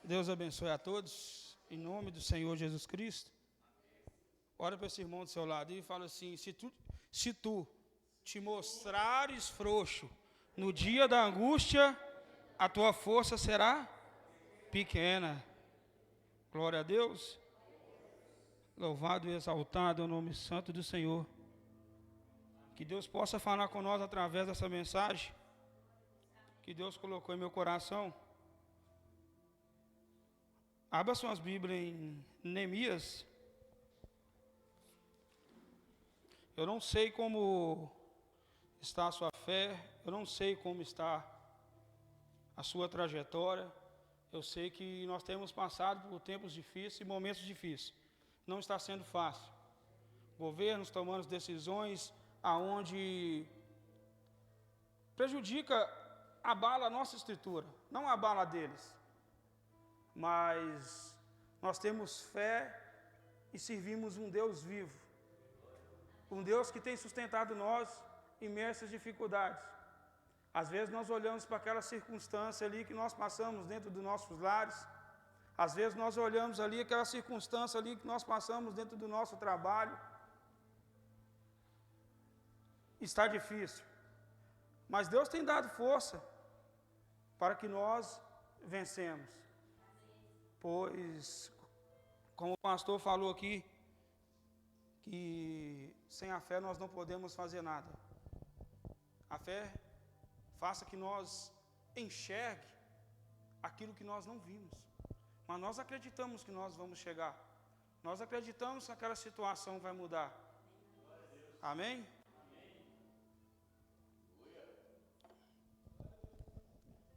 Deus abençoe a todos, em nome do Senhor Jesus Cristo. Ora para esse irmão do seu lado e fala assim: se tu te mostrares frouxo no dia da angústia, a tua força será pequena. Glória a Deus. Louvado e exaltado é o nome santo do Senhor. Que Deus possa falar com nós através dessa mensagem que Deus colocou em meu coração. Abra suas Bíblias em Neemias. Eu não sei como está a sua fé, eu não sei como está a sua trajetória. Eu sei que nós temos passado por tempos difíceis e momentos difíceis. Não está sendo fácil. Governos tomando decisões aonde prejudica, abala a nossa estrutura, não abala a deles. Mas nós temos fé e servimos um Deus vivo. Um Deus que tem sustentado nós em imensas dificuldades. Às vezes nós olhamos para aquela circunstância ali que nós passamos dentro dos nossos lares. Às vezes nós olhamos ali aquela circunstância ali que nós passamos dentro do nosso trabalho. Está difícil. Mas Deus tem dado força para que nós vencemos. Pois, como o pastor falou aqui, que sem a fé nós não podemos fazer nada. A fé faça que nós enxergue aquilo que nós não vimos. Mas nós acreditamos que nós vamos chegar. Nós acreditamos que aquela situação vai mudar. Amém?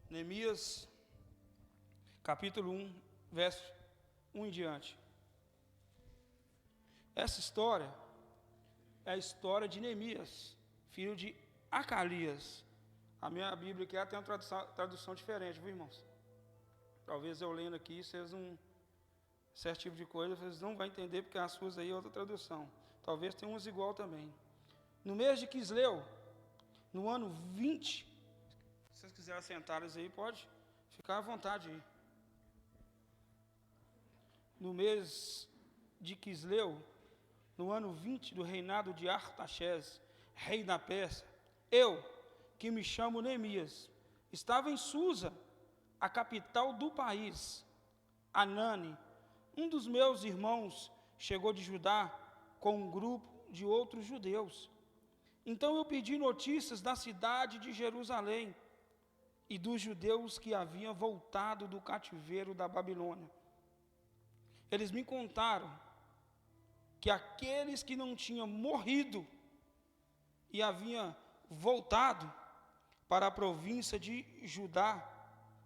Neemias, capítulo 1, verso 1 em diante. Essa história é a história de Neemias, filho de Acalias. A minha Bíblia aqui tem uma tradução diferente, viu, irmãos? Talvez eu lendo aqui, vocês não... certo tipo de coisa, vocês não vão entender, porque as suas aí é outra tradução. Talvez tenha umas igual também. No mês de Quisleu, no ano 20, se vocês quiserem sentar aí, pode ficar à vontade aí. No mês de Quisleu, no ano 20 do reinado de Artaxerxes, rei da Pérsia, eu, que me chamo Neemias, estava em Susa, a capital do país. Anani, um dos meus irmãos, chegou de Judá com um grupo de outros judeus. Então eu pedi notícias da cidade de Jerusalém e dos judeus que haviam voltado do cativeiro da Babilônia. Eles me contaram que aqueles que não tinham morrido e haviam voltado para a província de Judá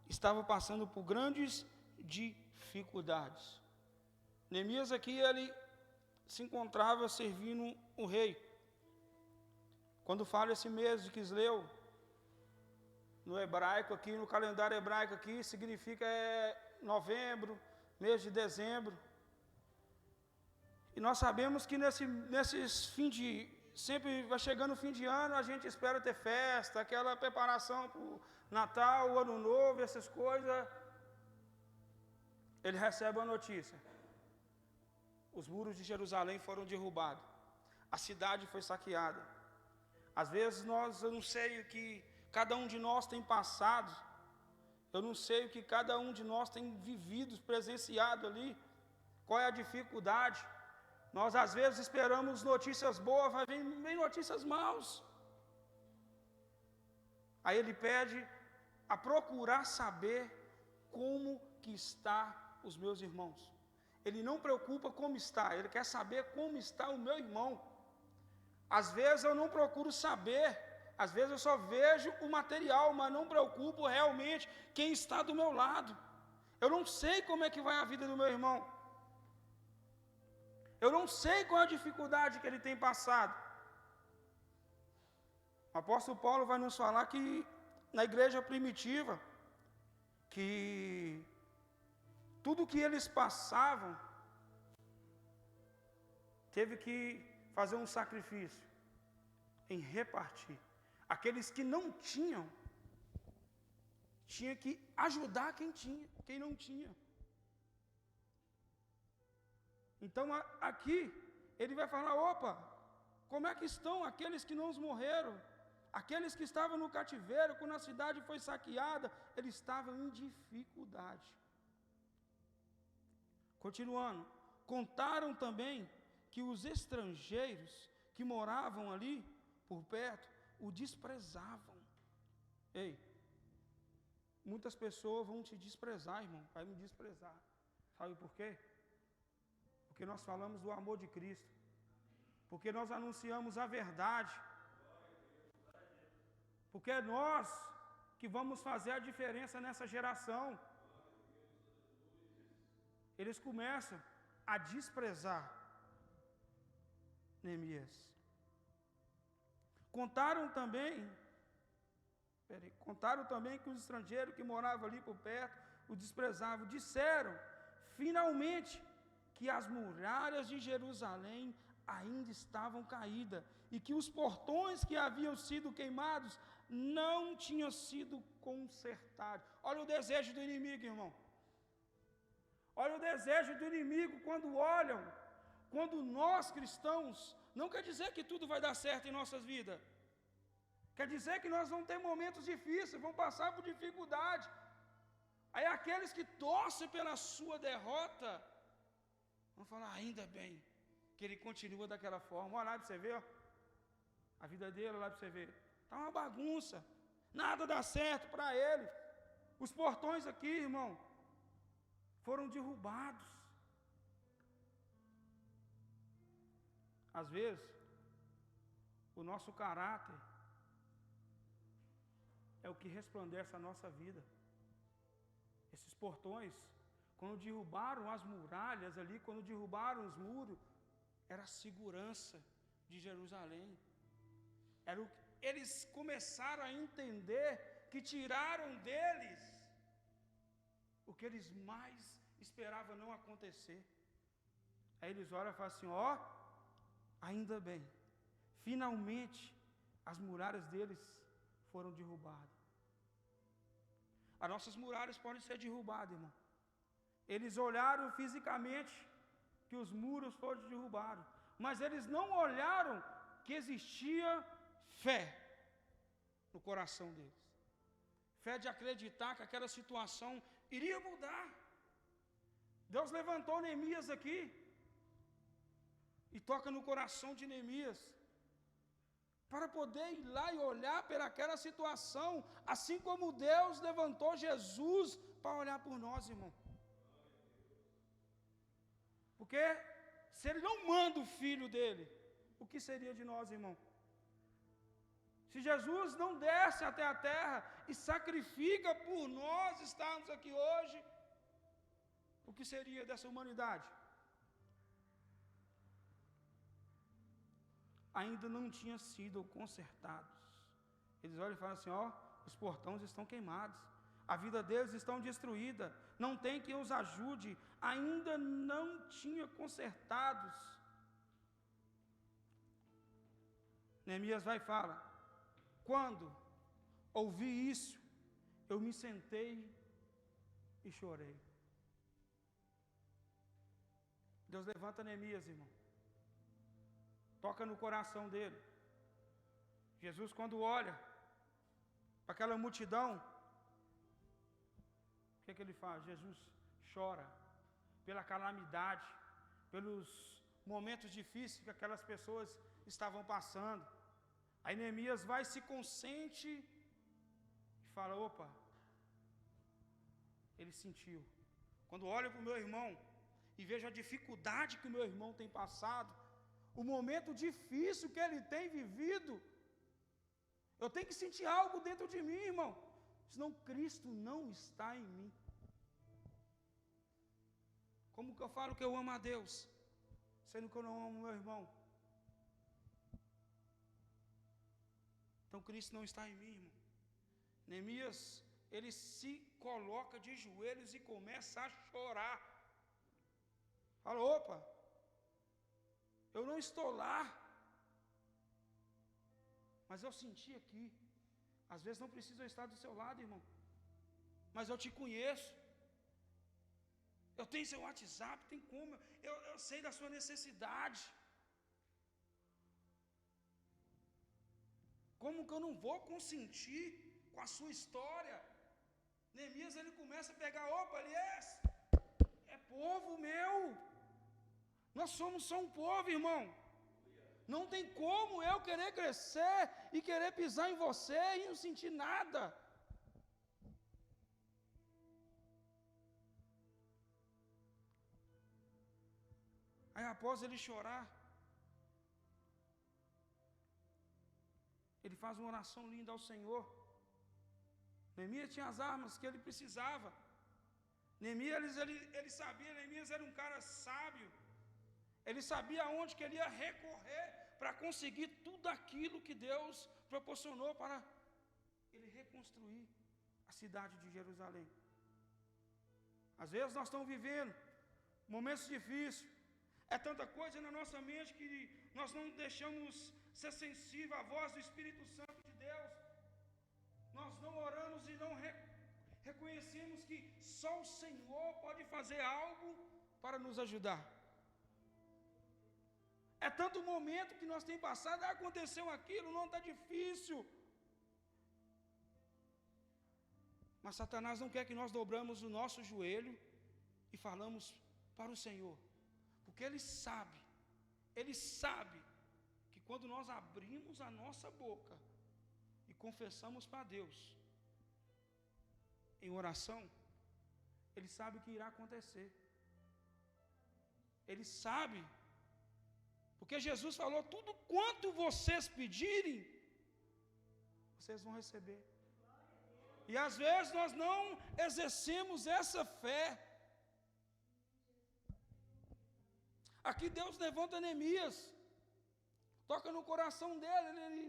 estavam passando por grandes dificuldades. Neemias aqui, ele se encontrava servindo o rei. Quando fala esse mês de Quisleu, no hebraico aqui, no calendário hebraico aqui, significa novembro, mês de dezembro. E nós sabemos que nesses fim de... sempre vai chegando o fim de ano, a gente espera ter festa, aquela preparação para o Natal, o Ano Novo, essas coisas. Ele recebe a notícia. Os muros de Jerusalém foram derrubados. A cidade foi saqueada. Às vezes eu não sei o que cada um de nós tem passado. Eu não sei o que cada um de nós tem vivido, presenciado ali. Qual é a dificuldade? Nós às vezes esperamos notícias boas, vai vir notícias maus. Aí ele pede a procurar saber como que está os meus irmãos. Ele não preocupa como está, ele quer saber como está o meu irmão. Às vezes eu não procuro saber, às vezes eu só vejo o material, mas não preocupo realmente quem está do meu lado. Eu não sei como é que vai a vida do meu irmão. Eu não sei qual é a dificuldade que ele tem passado. O apóstolo Paulo vai nos falar que na igreja primitiva, que tudo que eles passavam, teve que fazer um sacrifício em repartir. Aqueles que não tinham, tinha que ajudar quem não tinha. Então aqui ele vai falar: opa, como é que estão aqueles que não morreram? Aqueles que estavam no cativeiro, quando a cidade foi saqueada, eles estavam em dificuldade. Continuando, contaram também que os estrangeiros que moravam ali por perto o desprezavam. Ei, muitas pessoas vão te desprezar, irmão, vai me desprezar. Sabe por quê? Porque nós falamos do amor de Cristo, porque nós anunciamos a verdade, porque é nós que vamos fazer a diferença nessa geração. Eles começam a desprezar Neemias. Contaram também que os estrangeiros que moravam ali por perto o desprezavam. Disseram, finalmente, que as muralhas de Jerusalém ainda estavam caídas e que os portões que haviam sido queimados não tinham sido consertados. Olha o desejo do inimigo, irmão. Olha o desejo do inimigo quando nós cristãos, não quer dizer que tudo vai dar certo em nossas vidas. Quer dizer que nós vamos ter momentos difíceis, vamos passar por dificuldade. Aí aqueles que torcem pela sua derrota, vão falar: ainda bem que ele continua daquela forma. Olha lá para você ver, ó. A vida dele, olha lá para você ver. Está uma bagunça, nada dá certo para ele. Os portões aqui, irmão, foram derrubados. Às vezes, o nosso caráter é o que resplandece a nossa vida. Esses portões, quando derrubaram as muralhas ali, quando derrubaram os muros, era a segurança de Jerusalém. Eles começaram a entender que tiraram deles o que eles mais esperavam não acontecer. Aí eles olham e falam assim: ó, ainda bem, finalmente as muralhas deles foram derrubadas. As nossas muralhas podem ser derrubadas, irmão. Eles olharam fisicamente que os muros foram derrubados, mas eles não olharam que existia fé no coração deles. Fé de acreditar que aquela situação iria mudar. Deus levantou Neemias aqui e toca no coração de Neemias para poder ir lá e olhar para aquela situação, assim como Deus levantou Jesus para olhar por nós, irmão. Porque se Ele não manda o Filho dele, o que seria de nós, irmão? Se Jesus não desce até a terra e sacrifica por nós estarmos aqui hoje, o que seria dessa humanidade? Ainda não tinham sido consertados. Eles olham e falam assim: ó, os portões estão queimados, a vida deles está destruída, não tem quem os ajude, ainda não tinha consertados. Neemias vai e fala: quando ouvi isso, eu me sentei e chorei. Deus levanta Neemias, irmão, toca no coração dele. Jesus, quando olha para aquela multidão, o que ele faz? Jesus chora pela calamidade, pelos momentos difíceis que aquelas pessoas estavam passando. Aí Neemias vai, se consente e fala: opa, ele sentiu. Quando olho para o meu irmão e vejo a dificuldade que o meu irmão tem passado, o momento difícil que ele tem vivido, eu tenho que sentir algo dentro de mim, irmão, senão Cristo não está em mim. Como que eu falo que eu amo a Deus, sendo que eu não amo meu irmão? Então Cristo não está em mim, irmão. Neemias, ele se coloca de joelhos e começa a chorar. Fala: opa, eu não estou lá, mas eu senti aqui. Às vezes não preciso estar do seu lado, irmão, mas eu te conheço. Eu Eu tenho seu WhatsApp, tem como, eu sei da sua necessidade. Como que eu não vou consentir com a sua história? Neemias, ele começa a pegar, opa, ele é povo meu. Nós somos só um povo, irmão. Não tem como eu querer crescer e querer pisar em você e não sentir nada. Aí após ele chorar, ele faz uma oração linda ao Senhor. Neemias tinha as armas que ele precisava. Neemias, ele sabia, Neemias era um cara sábio. Ele sabia aonde que ele ia recorrer para conseguir tudo aquilo que Deus proporcionou para ele reconstruir a cidade de Jerusalém. Às vezes nós estamos vivendo momentos difíceis. É tanta coisa na nossa mente que nós não deixamos ser sensível à voz do Espírito Santo de Deus. Nós não oramos e não reconhecemos que só o Senhor pode fazer algo para nos ajudar. É tanto momento que nós temos passado, aconteceu aquilo, não está difícil. Mas Satanás não quer que nós dobramos o nosso joelho e falamos para o Senhor. Porque Ele sabe que quando nós abrimos a nossa boca e confessamos para Deus em oração, Ele sabe o que irá acontecer. Ele sabe, porque Jesus falou, tudo quanto vocês pedirem, vocês vão receber. E às vezes nós não exercemos essa fé. Aqui Deus levanta Neemias, toca no coração dele, ele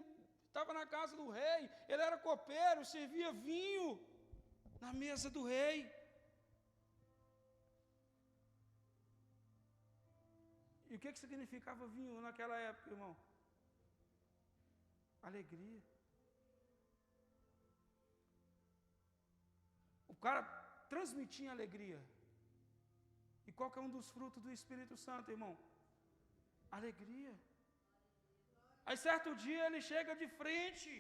estava na casa do rei, ele era copeiro, servia vinho na mesa do rei. E o que significava vinho naquela época, irmão? Alegria. O cara transmitia alegria. E qual que é um dos frutos do Espírito Santo, irmão? Alegria. Aí certo dia ele chega de frente,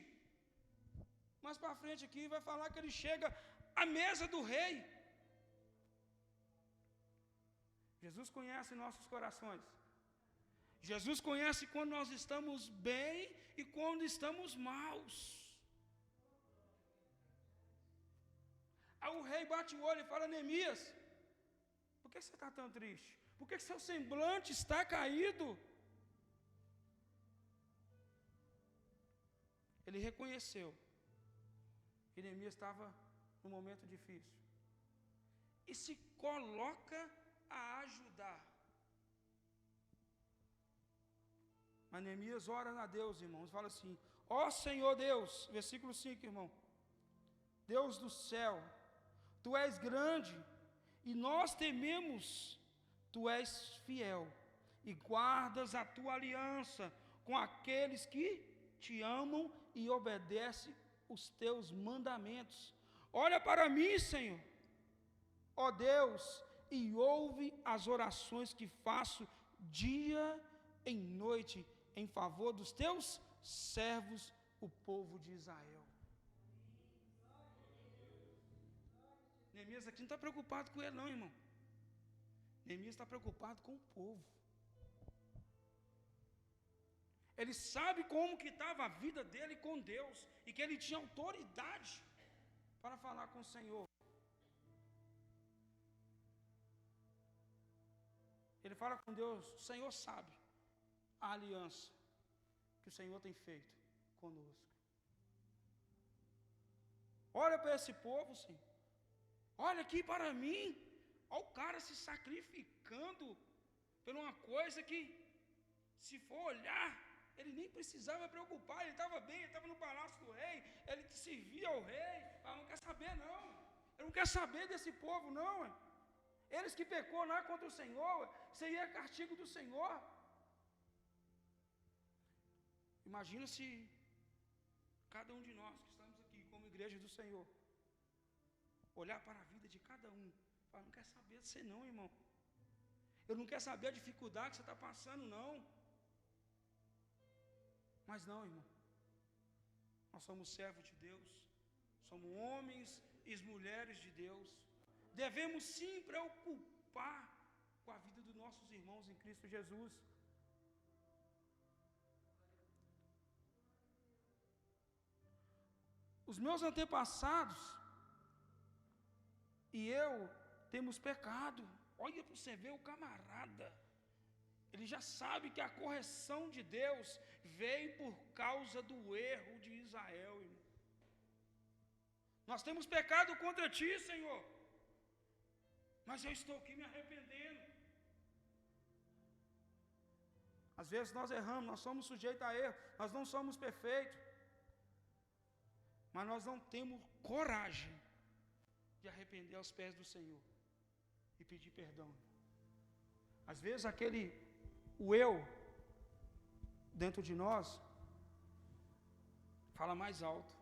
mais para frente aqui vai falar que ele chega à mesa do rei. Jesus conhece nossos corações. Jesus conhece quando nós estamos bem e quando estamos maus. Aí o rei bate o olho e fala, Neemias, por que você está tão triste? Por que seu semblante está caído? Ele reconheceu que Neemias estava num momento difícil e se coloca a ajudar. Mas Neemias ora a Deus, irmãos, fala assim, ó Senhor Deus, versículo 5, irmão, Deus do céu, Tu és grande e nós tememos, Tu és fiel e guardas a Tua aliança com aqueles que Te amam e obedecem os Teus mandamentos. Olha para mim, Senhor, ó Deus, e ouve as orações que faço dia e noite em favor dos Teus servos, o povo de Israel. Neemias aqui não está preocupado com ele não, irmão. Neemias está preocupado com o povo. Ele sabe como que estava a vida dele com Deus, e que ele tinha autoridade para falar com o Senhor. Ele fala com Deus, o Senhor sabe a aliança que o Senhor tem feito conosco. Olha para esse povo, Senhor. Olha aqui para mim. Olha o cara se sacrificando por uma coisa que, se for olhar, ele nem precisava preocupar. Ele estava bem, ele estava no palácio do rei, ele servia ao rei. Não quer saber não. Ele não quer saber desse povo não. Eles que pecou lá contra o Senhor, seria castigo do Senhor. Imagina se cada um de nós que estamos aqui como igreja do Senhor, olhar para a vida de cada um Fala, não quer saber de você não, irmão. Eu não quero saber a dificuldade que você está passando, não. Mas não, irmão. Nós somos servos de Deus. Somos homens e mulheres de Deus. Devemos sim preocupar com a vida dos nossos irmãos em Cristo Jesus. Os meus antepassados e eu temos pecado. Olha para você ver o camarada. Ele já sabe que a correção de Deus veio por causa do erro de Israel, irmão. Nós temos pecado contra ti, Senhor. Mas eu estou aqui me arrependendo. Às vezes nós erramos, nós somos sujeitos a erro, nós não somos perfeitos. Mas nós não temos coragem de arrepender aos pés do Senhor e pedir perdão. Às vezes o eu, dentro de nós, fala mais alto.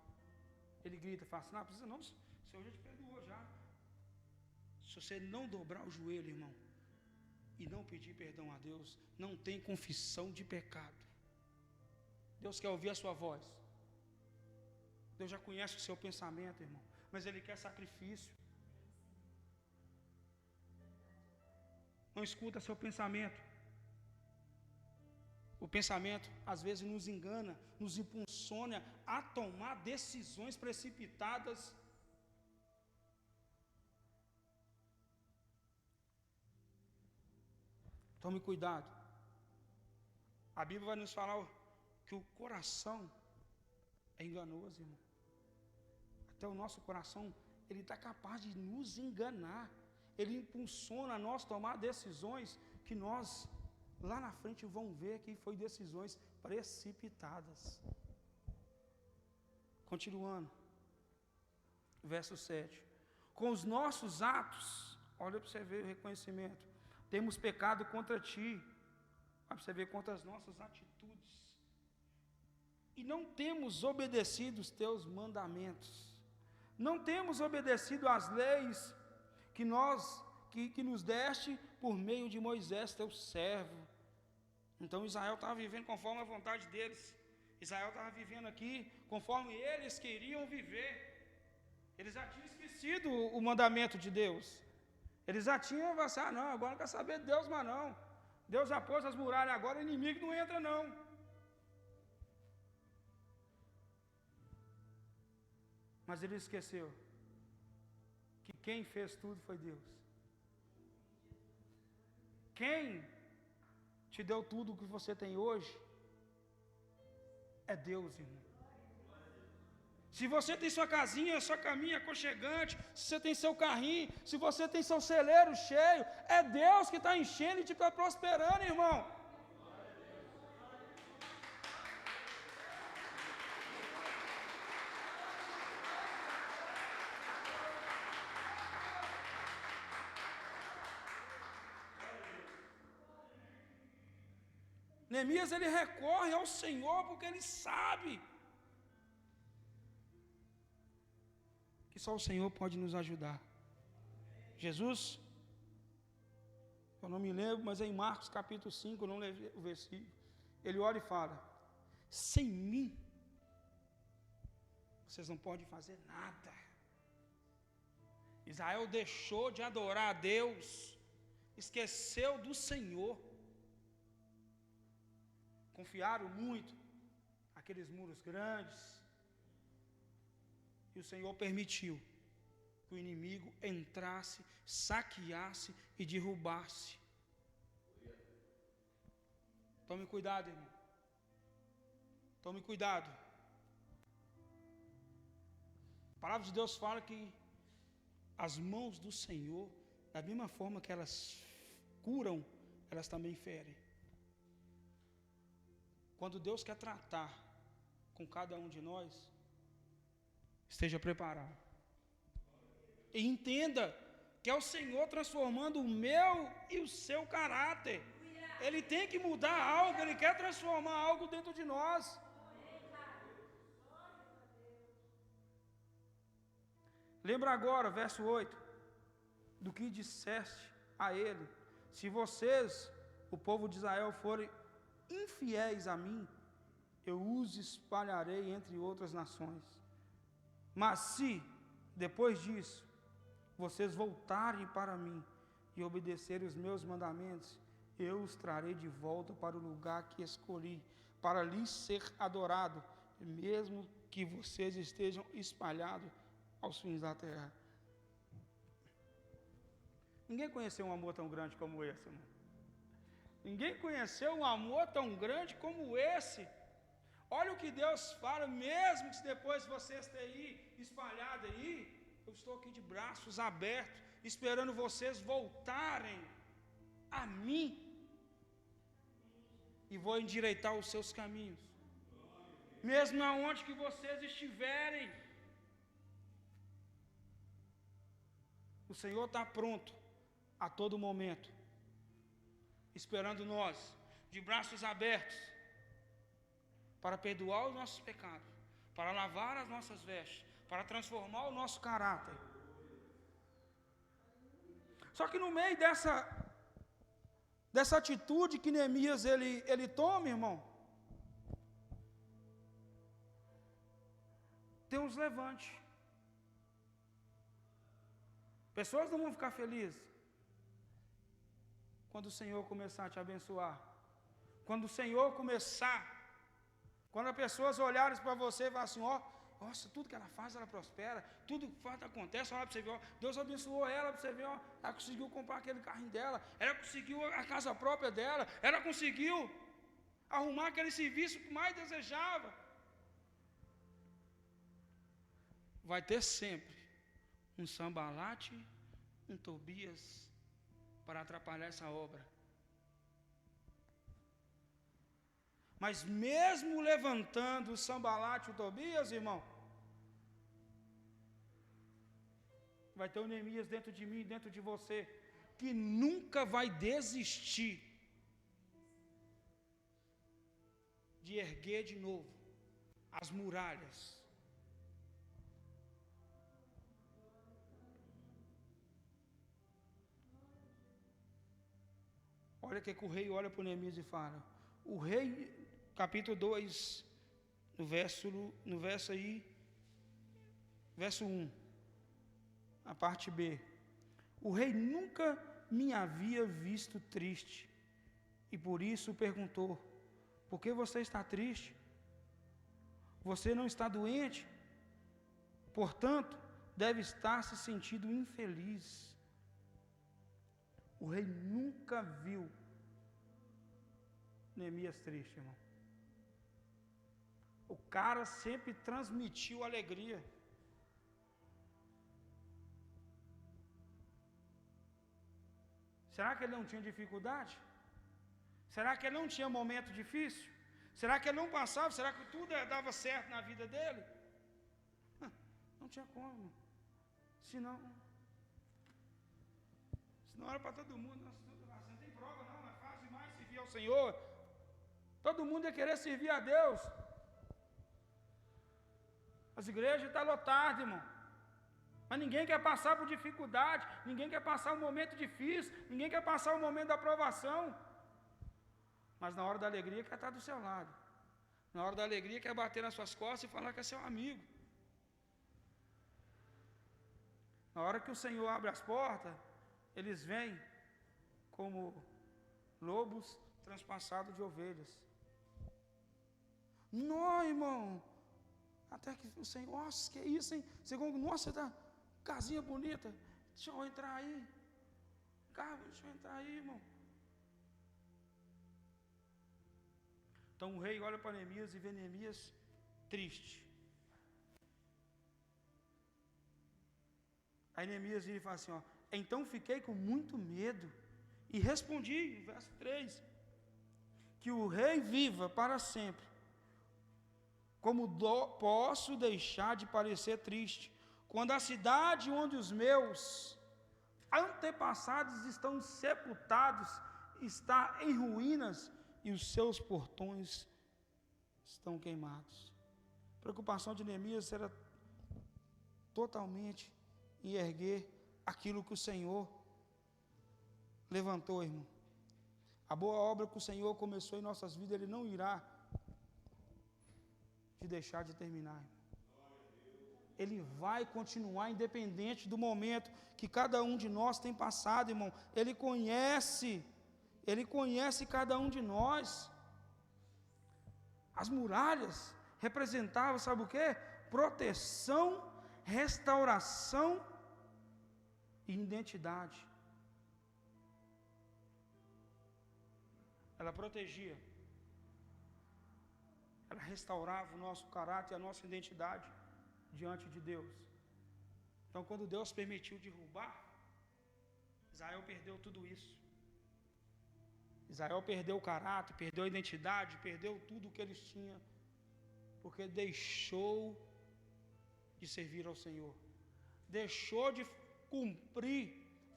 Ele grita, fala assim, não precisa não, o Senhor já te perdoou já. Se você não dobrar o joelho, irmão, e não pedir perdão a Deus, não tem confissão de pecado. Deus quer ouvir a sua voz. Deus já conhece o seu pensamento, irmão, mas Ele quer sacrifício. Não escuta seu pensamento. O pensamento, às vezes, nos engana, nos impulsiona a tomar decisões precipitadas. Tome cuidado. A Bíblia vai nos falar que o coração é enganoso, irmão. Até o nosso coração, ele está capaz de nos enganar. Ele impulsiona a nós tomar decisões que nós, lá na frente, vamos ver que foi decisões precipitadas. Continuando. Verso 7. Com os nossos atos, olha para você ver o reconhecimento. Temos pecado contra ti. Olha para você ver contra as nossas atitudes. E não temos obedecido os teus mandamentos. Não temos obedecido às leis que nos deste por meio de Moisés, teu servo. Então Israel estava vivendo conforme a vontade deles. Israel estava vivendo aqui conforme eles queriam viver. Eles já tinham esquecido o mandamento de Deus. Eles já tinham pensado, não, agora não quer saber de Deus, mas não. Deus já pôs as muralhas, agora o inimigo não entra não. Mas ele esqueceu que quem fez tudo foi Deus. Quem te deu tudo o que você tem hoje é Deus, irmão. Se você tem sua casinha, sua caminha aconchegante, se você tem seu carrinho, se você tem seu celeiro cheio, é Deus que está enchendo e te está prosperando, irmão. Neemias, ele recorre ao Senhor porque ele sabe que só o Senhor pode nos ajudar. Jesus, eu não me lembro, mas é em Marcos capítulo 5, eu não lembro o versículo, ele olha e fala, sem mim, vocês não podem fazer nada. Israel deixou de adorar a Deus, esqueceu do Senhor, confiaram muito naqueles muros grandes, e o Senhor permitiu que o inimigo entrasse, saqueasse e derrubasse. Tome cuidado, irmão. Tome cuidado. A palavra de Deus fala que as mãos do Senhor, da mesma forma que elas curam, elas também ferem. Quando Deus quer tratar com cada um de nós, esteja preparado. E entenda que é o Senhor transformando o meu e o seu caráter. Ele tem que mudar algo, Ele quer transformar algo dentro de nós. Lembra agora, verso 8. do que disseste a ele: se vocês, o povo de Israel, forem infiéis a mim, eu os espalharei entre outras nações. Mas se, depois disso, vocês voltarem para mim e obedecerem os meus mandamentos, eu os trarei de volta para o lugar que escolhi, para lhes ser adorado, mesmo que vocês estejam espalhados aos fins da terra. Ninguém conheceu um amor tão grande como esse, irmão. Ninguém conheceu um amor tão grande como esse. Olha o que Deus fala, mesmo que depois vocês tenham espalhado aí, eu estou aqui de braços abertos, esperando vocês voltarem a mim, e vou endireitar os seus caminhos, mesmo aonde que vocês estiverem. O Senhor está pronto a todo momento, esperando nós, de braços abertos, para perdoar os nossos pecados, para lavar as nossas vestes, para transformar o nosso caráter. Só que no meio dessa atitude que Neemias ele toma, irmão, tem uns levantes. Pessoas não vão ficar felizes quando o Senhor começar a te abençoar. Quando o Senhor quando as pessoas olharem para você e falarem assim: ó, nossa, tudo que ela faz, ela prospera, tudo que faz acontece. Olha para você ver, ó, Deus abençoou ela, para você ver, ó, ela conseguiu comprar aquele carrinho dela, ela conseguiu a casa própria dela, ela conseguiu arrumar aquele serviço que mais desejava. Vai ter sempre um Sambalate, um Tobias, para atrapalhar essa obra. Mas mesmo levantando o Sambalate e o Tobias, irmão, vai ter o Neemias dentro de mim, dentro de você, que nunca vai desistir de erguer de novo as muralhas. Olha o que o rei olha para o Neemias e fala. O rei, capítulo 2, no verso 1, a parte B. O rei nunca me havia visto triste, e por isso perguntou: por que você está triste? Você não está doente? Portanto, deve estar se sentindo infeliz. O rei nunca viu Neemias triste, irmão. O cara sempre transmitiu alegria. Será que ele não tinha dificuldade? Será que ele não tinha momento difícil? Será que ele não passava? Será que tudo dava certo na vida dele? Não tinha como. Senão era para todo mundo. Não tem prova não, é fácil demais servir ao Senhor. Todo mundo ia querer servir a Deus. As igrejas estão lotadas, irmão. Mas ninguém quer passar por dificuldade, ninguém quer passar um momento difícil, ninguém quer passar um momento da aprovação. Mas na hora da alegria quer estar do seu lado. Na hora da alegria quer bater nas suas costas e falar que é seu amigo. Na hora que o Senhor abre as portas, eles vêm como lobos transpassados de ovelhas. Não, irmão. Até que o Senhor, nossa, que isso, hein? Nossa, tá casinha bonita. Deixa eu entrar aí. Deixa eu entrar aí, irmão. Então o rei olha para Neemias e vê Neemias triste. Aí Neemias vira e fala assim, ó: então fiquei com muito medo e respondi, verso 3, que o rei viva para sempre. Como posso deixar de parecer triste, quando a cidade onde os meus antepassados estão sepultados está em ruínas e os seus portões estão queimados? A preocupação de Neemias era totalmente em erguer aquilo que o Senhor levantou, irmão. A boa obra que o Senhor começou em nossas vidas, Ele não irá de deixar de terminar, irmão. Ele vai continuar independente do momento que cada um de nós tem passado, irmão. Ele conhece cada um de nós. As muralhas representavam, sabe o quê? Proteção, restauração e identidade. Ela protegia, ela restaurava o nosso caráter e a nossa identidade diante de Deus. Então, quando Deus permitiu derrubar, Israel perdeu tudo isso. Israel perdeu o caráter, perdeu a identidade, perdeu tudo o que eles tinham, porque deixou de servir ao Senhor, deixou de cumprir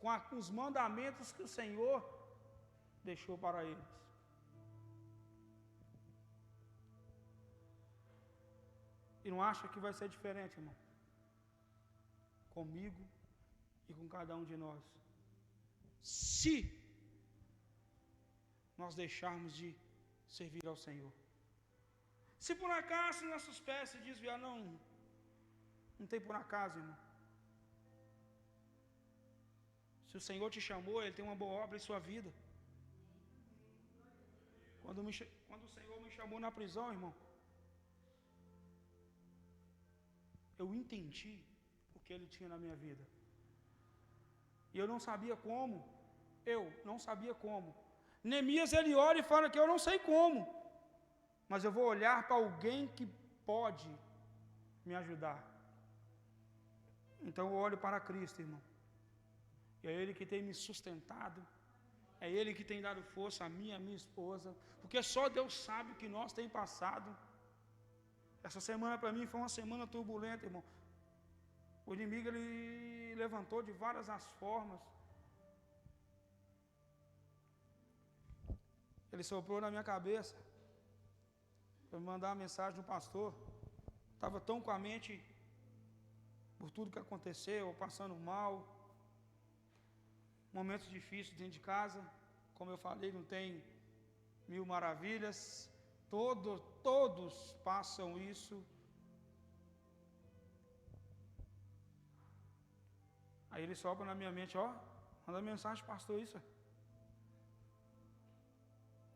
com os mandamentos que o Senhor deixou para eles. E não acha que vai ser diferente, irmão? Comigo e com cada um de nós. Se nós deixarmos de servir ao Senhor. Se por acaso nossos pés se desviar, não tem por acaso, irmão. Se o Senhor te chamou, Ele tem uma boa obra em sua vida. Quando o Senhor me chamou na prisão, irmão, eu entendi o que Ele tinha na minha vida. E eu não sabia como. Neemias, ele olha e fala que eu não sei como, mas eu vou olhar para alguém que pode me ajudar. Então eu olho para Cristo, irmão. E é Ele que tem me sustentado, é Ele que tem dado força a mim e a minha esposa, porque só Deus sabe o que nós temos passado. Essa semana para mim foi uma semana turbulenta, irmão. O inimigo, ele levantou de várias as formas. Ele soprou na minha cabeça para me mandar uma mensagem do pastor. Estava tão com a mente por tudo que aconteceu, passando mal, momentos difíceis dentro de casa. Como eu falei, não tem mil maravilhas. Todos passam isso. Aí ele sopra na minha mente, manda mensagem, pastor, isso.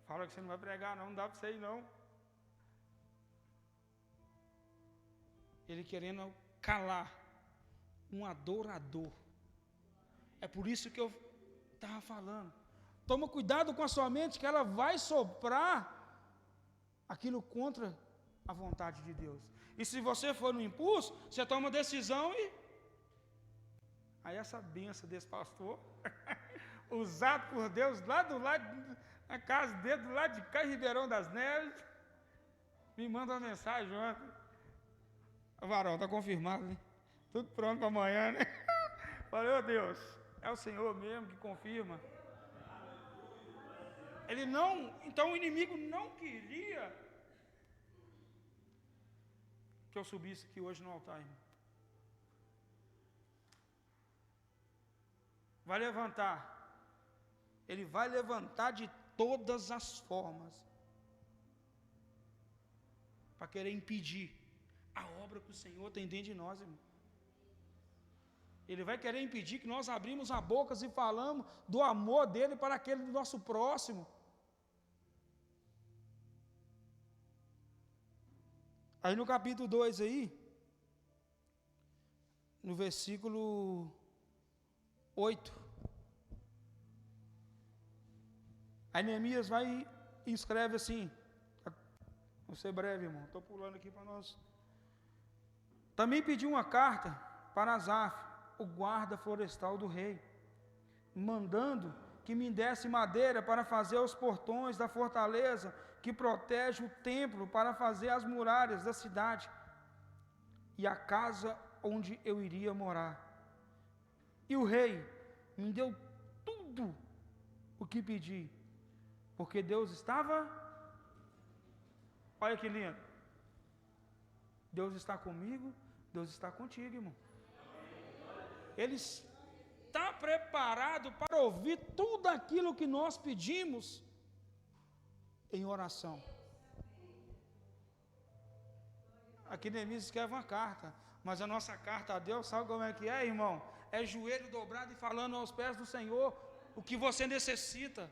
Fala que você não vai pregar, não dá para você ir, não. Ele querendo calar um adorador. É por isso que eu estava falando. Toma cuidado com a sua mente, que ela vai soprar aquilo contra a vontade de Deus. E se você for no impulso, você toma uma decisão e... Aí essa benção desse pastor, usado por Deus lá do lado, na casa dele, do lado de cá, em Ribeirão das Neves, me manda uma mensagem ontem. Varão, está confirmado, né? Tudo pronto para amanhã, né? Falei, Deus, é o Senhor mesmo que confirma. Então o inimigo não queria que eu subisse aqui hoje no altar, irmão. Vai levantar. Ele vai levantar de todas as formas para querer impedir a obra que o Senhor tem dentro de nós, irmão. Ele vai querer impedir que nós abrimos a boca e falamos do amor dele para aquele do nosso próximo. Aí no capítulo 2 aí, no versículo 8, aí Neemias vai e escreve assim, vou ser breve, irmão, estou pulando aqui para nós. Também pediu uma carta para Asaf, o guarda florestal do rei, mandando que me desse madeira para fazer os portões da fortaleza que protege o templo, para fazer as muralhas da cidade e a casa onde eu iria morar. E o rei me deu tudo o que pedi, porque Deus estava, olha que lindo, Deus está comigo, Deus está contigo, irmão. está preparado para ouvir tudo aquilo que nós pedimos em oração. Aqui Neemias escreve uma carta, mas a nossa carta a Deus, sabe como é que é, irmão? É joelho dobrado e falando aos pés do Senhor o que você necessita.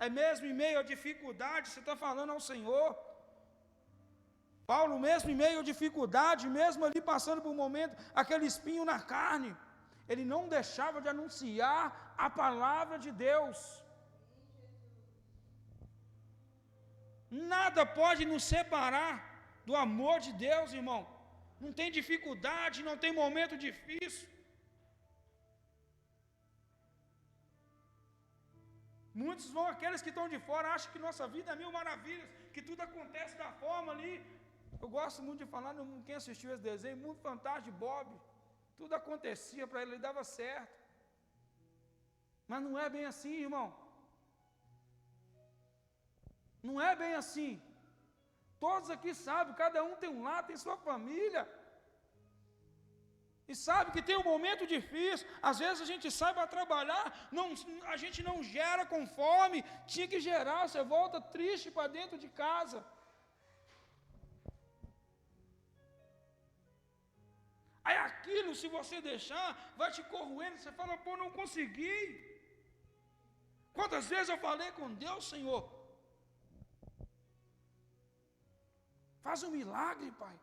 É mesmo em meio à dificuldade, você está falando ao Senhor. Paulo, mesmo em meio à dificuldade, mesmo ali passando por um momento, aquele espinho na carne, ele não deixava de anunciar a palavra de Deus. Nada pode nos separar do amor de Deus, irmão. Não tem dificuldade, não tem momento difícil. Muitos vão, aqueles que estão de fora, acham que nossa vida é mil maravilhas, que tudo acontece da forma ali. Eu gosto muito de falar, quem assistiu esse desenho, muito fantástico de Bob. Tudo acontecia para ele dava certo. Mas não é bem assim, irmão. Não é bem assim. Todos aqui sabem, cada um tem um lado, tem sua família. E sabe que tem um momento difícil. Às vezes a gente sai para trabalhar, a gente não gera com fome, tinha que gerar, você volta triste para dentro de casa. Aí aquilo, se você deixar, vai te corroendo, você fala, pô, não consegui. Quantas vezes eu falei com Deus, Senhor, faz um milagre, Pai.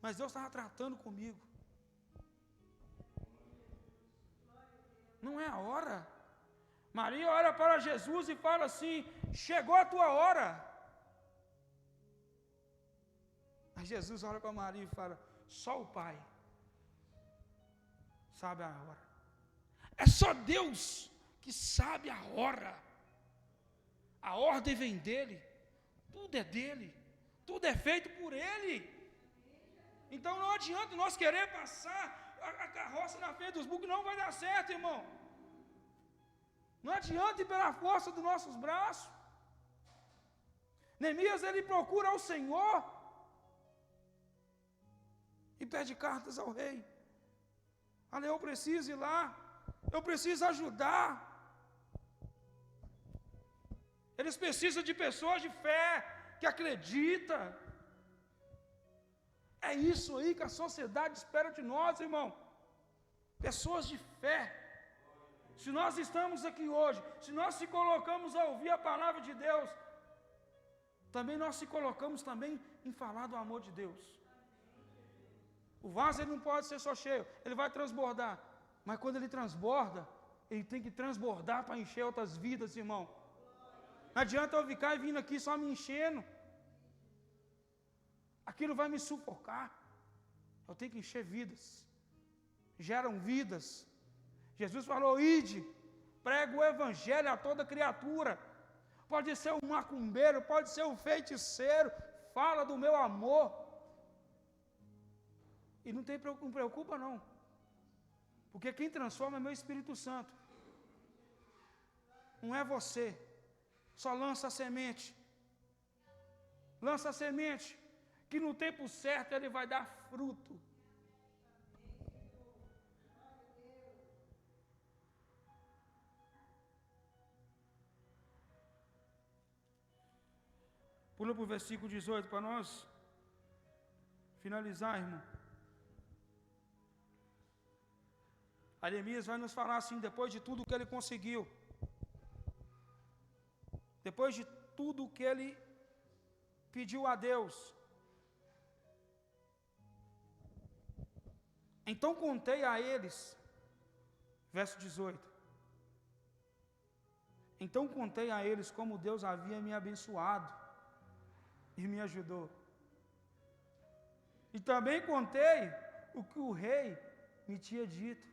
Mas Deus estava tratando comigo. Não é a hora. Maria olha para Jesus e fala assim, chegou a tua hora. Mas Jesus olha para Maria e fala, só o Pai sabe a hora. É só Deus que sabe a hora. A ordem vem dele. Tudo é dele. Tudo é feito por ele. Então não adianta nós querer passar a carroça na frente dos buques, não vai dar certo, irmão. Não adianta ir pela força dos nossos braços. Neemias, ele procura ao Senhor e pede cartas ao rei. Olha, eu preciso ir lá, eu preciso ajudar. Eles precisam de pessoas de fé, que acreditam. É isso aí que a sociedade espera de nós, irmão. Pessoas de fé. Se nós estamos aqui hoje, se nós se colocamos a ouvir a palavra de Deus, também nós se colocamos também em falar do amor de Deus. O vaso ele não pode ser só cheio, ele vai transbordar. Mas quando ele transborda, ele tem que transbordar para encher outras vidas, irmão. Não adianta eu ficar e vindo aqui só me enchendo. Aquilo vai me sufocar. Eu tenho que encher vidas. Geram vidas. Jesus falou, ide, prega o evangelho a toda criatura. Pode ser um macumbeiro, pode ser um feiticeiro, fala do meu amor. E não preocupa não. Porque quem transforma é meu Espírito Santo. Não é você. Só lança a semente. Lança a semente. Que no tempo certo ele vai dar fruto. Pula para o versículo 18 para nós finalizar, irmão. Neemias vai nos falar assim, depois de tudo que ele conseguiu, depois de tudo que ele pediu a Deus, então contei a eles, verso 18, então contei a eles como Deus havia me abençoado e me ajudou. E também contei o que o rei me tinha dito.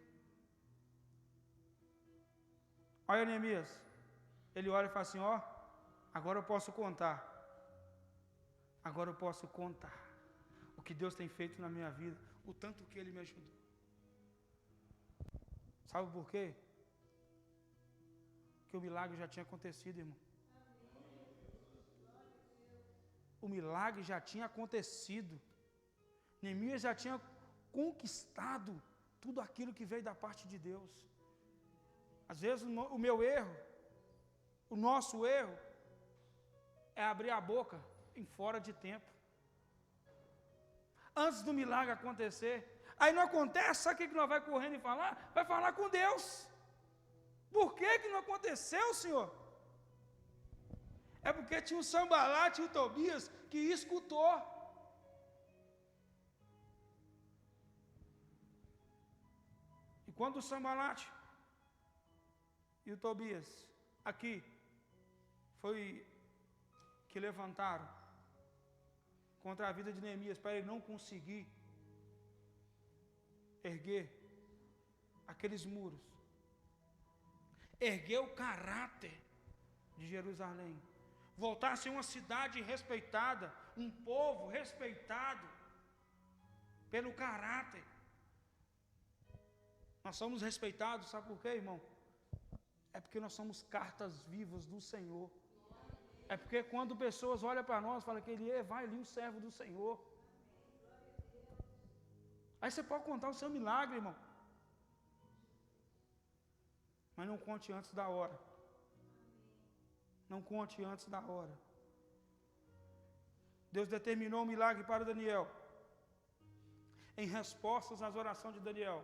Olha Neemias, ele olha e fala assim, ó, agora eu posso contar. Agora eu posso contar o que Deus tem feito na minha vida, o tanto que Ele me ajudou. Sabe por quê? Porque o milagre já tinha acontecido, irmão. O milagre já tinha acontecido. Neemias já tinha conquistado tudo aquilo que veio da parte de Deus. Às vezes o meu erro, o nosso erro, é abrir a boca em fora de tempo. Antes do milagre acontecer. Aí não acontece, sabe o que nós vai correndo e falar? Vai falar com Deus. Por que não aconteceu, Senhor? É porque tinha o Sanbalate e o Tobias que escutou. E quando o Sanbalate e o Tobias, aqui, foi que levantaram contra a vida de Neemias, para ele não conseguir erguer aqueles muros, erguer o caráter de Jerusalém, voltar a ser uma cidade respeitada, um povo respeitado pelo caráter. Nós somos respeitados, sabe por quê, irmão? É porque nós somos cartas vivas do Senhor. É porque quando pessoas olham para nós, falam que ele vai ali, um servo do Senhor. Aí você pode contar o seu milagre, irmão. Mas não conte antes da hora. Não conte antes da hora. Deus determinou um milagre para Daniel. Em respostas às orações de Daniel.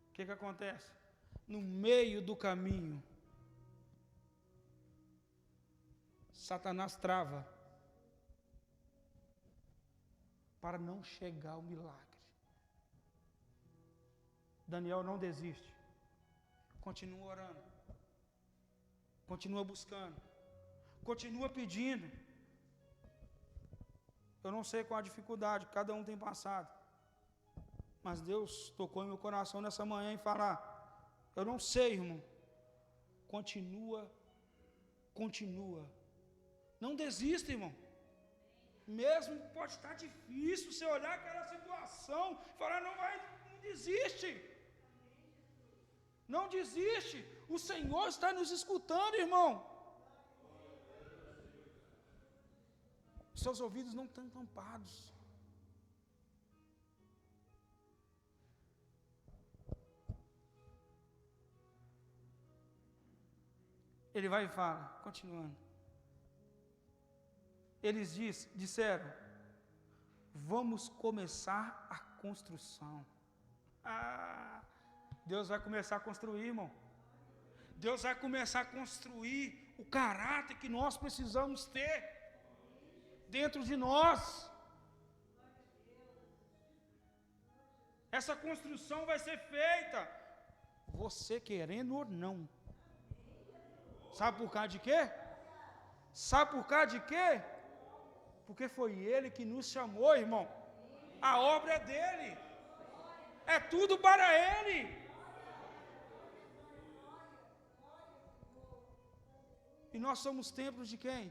O que acontece? No meio do caminho, Satanás trava para não chegar ao milagre. Daniel não desiste. Continua orando. Continua buscando. Continua pedindo. Eu não sei qual a dificuldade que cada um tem passado. Mas Deus tocou em meu coração nessa manhã e falar: eu não sei, irmão. Continua. Não desista, irmão. Mesmo pode estar difícil, você olhar aquela situação e falar: não desiste. Não desiste. O Senhor está nos escutando, irmão. Seus ouvidos não estão tampados. Ele vai e fala, continuando. Eles disseram: vamos começar a construção. Deus vai começar a construir, irmão. Deus vai começar a construir o caráter que nós precisamos ter dentro de nós. Essa construção vai ser feita, você querendo ou não. Sabe por causa de quê? Sabe por causa de quê? Porque foi Ele que nos chamou, irmão. A obra é dEle. É tudo para Ele. E nós somos templos de quem?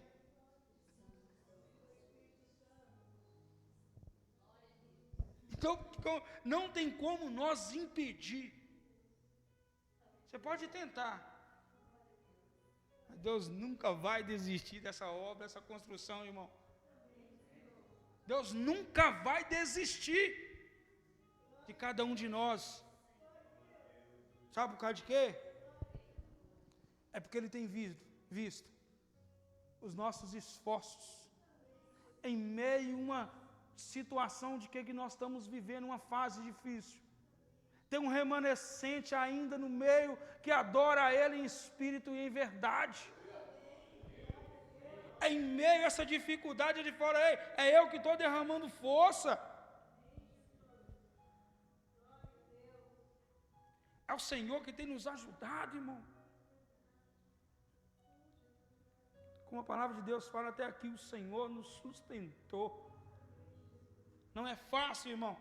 Então, não tem como nós impedir. Você pode tentar. Mas Deus nunca vai desistir dessa obra, dessa construção, irmão. Deus nunca vai desistir de cada um de nós. Sabe por causa de quê? É porque Ele tem visto os nossos esforços em meio a uma situação de que nós estamos vivendo uma fase difícil. Tem um remanescente ainda no meio que adora a Ele em espírito e em verdade. Em meio a essa dificuldade, Ele fala: ei, é eu que estou derramando força. É o Senhor que tem nos ajudado, irmão. Como a palavra de Deus fala, até aqui o Senhor nos sustentou. Não é fácil, irmão.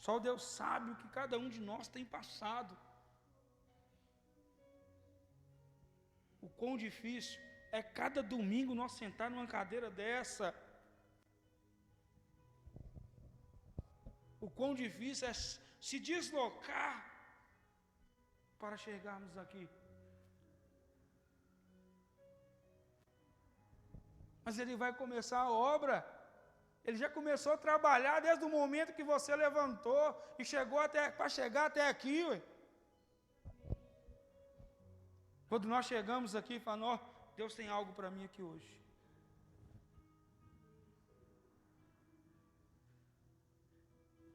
Só Deus sabe o que cada um de nós tem passado. O quão difícil é cada domingo nós sentar numa cadeira dessa. O quão difícil é se deslocar para chegarmos aqui. Mas Ele vai começar a obra Ele já começou a trabalhar desde o momento que você levantou e chegou para chegar até aqui. Ué. Quando nós chegamos aqui, falamos, Deus tem algo para mim aqui hoje.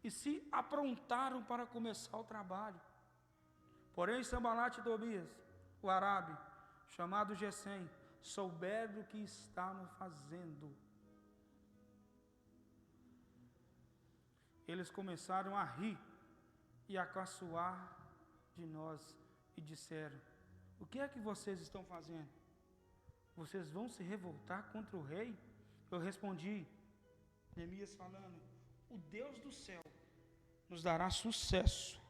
E se aprontaram para começar o trabalho. Porém, Sambalat e Tobias, o árabe, chamado Gesem, souberam do que estavam fazendo. Eles começaram a rir e a caçoar de nós e disseram, o que é que vocês estão fazendo? Vocês vão se revoltar contra o rei? Eu respondi, Neemias falando, o Deus do céu nos dará sucesso.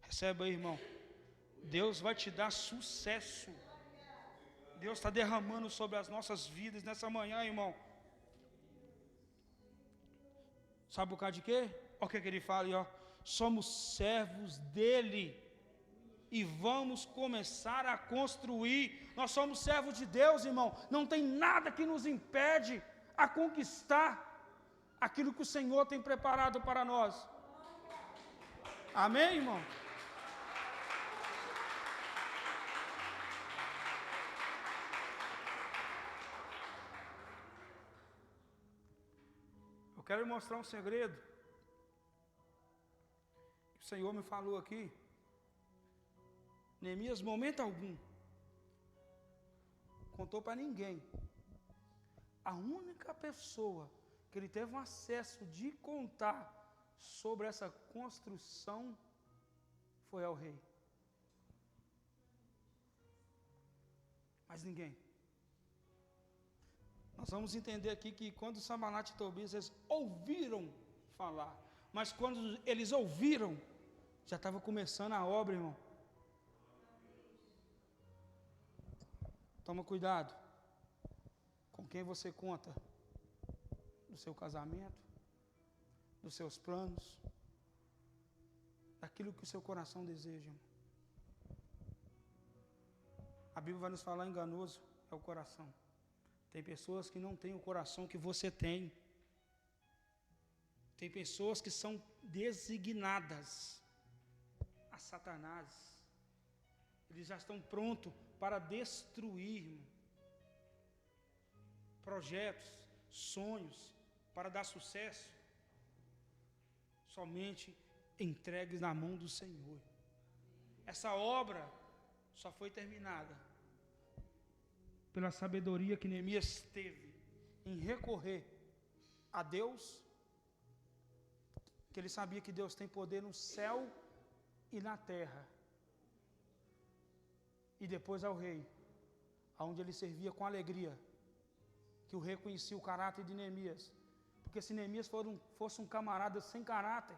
Recebe aí, irmão. Deus vai te dar sucesso. Deus está derramando sobre as nossas vidas nessa manhã, irmão. Sabe por causa de quê? Olha o que ele fala aí, ó. Somos servos dele e vamos começar a construir. Nós somos servos de Deus, irmão. Não tem nada que nos impede a conquistar aquilo que o Senhor tem preparado para nós. Amém, irmão? Eu quero mostrar um segredo que o Senhor me falou aqui. Neemias, momento algum, contou para ninguém. A única pessoa que ele teve um acesso de contar sobre essa construção foi ao rei. Mas ninguém. Nós vamos entender aqui que quando Sambalat e Tobias eles ouviram falar, mas quando eles ouviram, já estava começando a obra, irmão. Toma cuidado com quem você conta do seu casamento, dos seus planos, daquilo que o seu coração deseja. A Bíblia vai nos falar enganoso é o coração. Tem pessoas que não têm o coração que você tem. Tem pessoas que são designadas a Satanás. Eles já estão prontos para destruir projetos, sonhos, para dar sucesso, somente entregues na mão do Senhor. Essa obra só foi terminada pela sabedoria que Neemias teve em recorrer a Deus, que ele sabia que Deus tem poder no céu e na terra, e depois ao rei, aonde ele servia com alegria, que o rei conhecia o caráter de Neemias, porque se Neemias fosse um camarada sem caráter,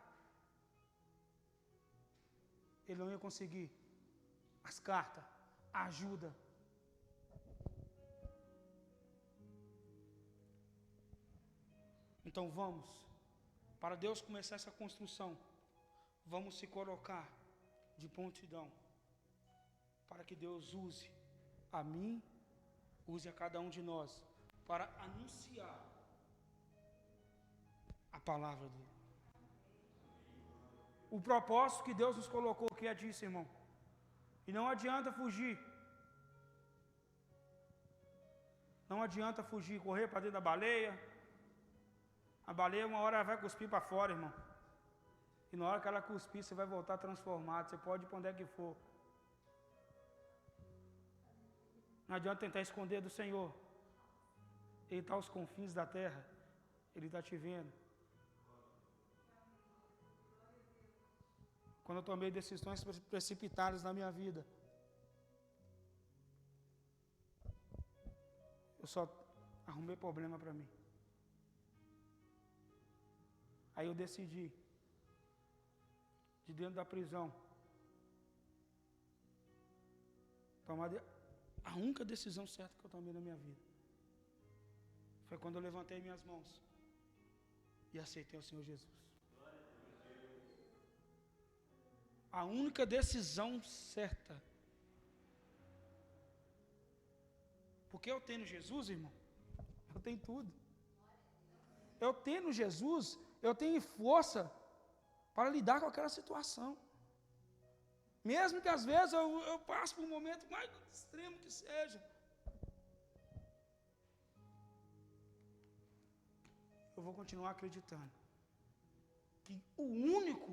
ele não ia conseguir as cartas, a ajuda. Então vamos, para Deus começar essa construção, vamos se colocar de prontidão, para que Deus use a mim, use a cada um de nós, para anunciar a palavra dele. O propósito que Deus nos colocou aqui é disso, irmão. E não adianta fugir. Não adianta fugir, correr para dentro da baleia. A baleia uma hora vai cuspir para fora, irmão. E na hora que ela cuspir, você vai voltar transformado. Você pode ir para onde é que for. Não adianta tentar esconder do Senhor. Ele está aos confins da terra. Ele está te vendo. Quando eu tomei decisões precipitadas na minha vida, eu só arrumei problema para mim. Aí eu decidi, de dentro da prisão, tomar a única decisão certa que eu tomei na minha vida. Foi quando eu levantei minhas mãos e aceitei o Senhor Jesus. A única decisão certa. Porque eu tenho Jesus, irmão, eu tenho tudo. eu tendo Jesus, eu tenho força para lidar com aquela situação. Mesmo que às vezes eu passe por um momento mais extremo que seja. Eu vou continuar acreditando que o único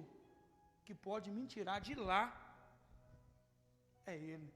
que pode me tirar de lá é Ele.